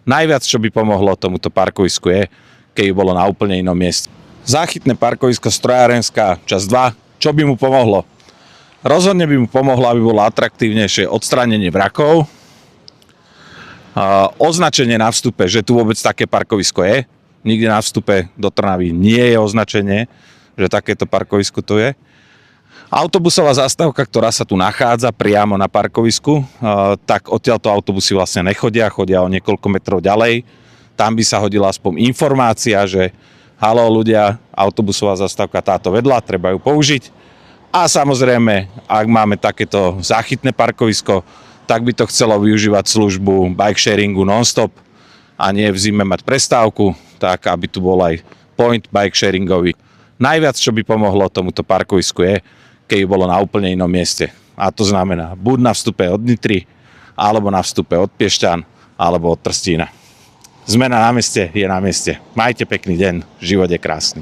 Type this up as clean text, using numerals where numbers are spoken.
Najviac, čo by pomohlo tomuto parkovisku je, keď bolo na úplne inom mieste. Záchytné parkovisko Strojárenská, časť 2, čo by mu pomohlo? Rozhodne by mu pomohlo, aby bolo atraktívnejšie odstránenie vrakov, označenie na vstupe, že tu vôbec také parkovisko je. Nikde na vstupe do Trnavy nie je označenie, že takéto parkovisko tu je. Autobusová zastávka, ktorá sa tu nachádza priamo na parkovisku, tak odtiaľto autobusy vlastne nechodia, chodia o niekoľko metrov ďalej. Tam by sa hodila aspoň informácia, že haló ľudia, autobusová zastávka táto vedľa, treba ju použiť. A samozrejme, ak máme takéto záchytné parkovisko, tak by to chcelo využívať službu bike sharingu non-stop a nie v zime mať prestávku, tak aby tu bol aj point bike sharingový. Najviac, čo by pomohlo tomuto parkovisku je, keď bolo na úplne inom mieste. A to znamená buď na vstupe od Nitry, alebo na vstupe od Piešťan, alebo od Trstína. Zmena na meste je na mieste. Majte pekný deň, život je krásny.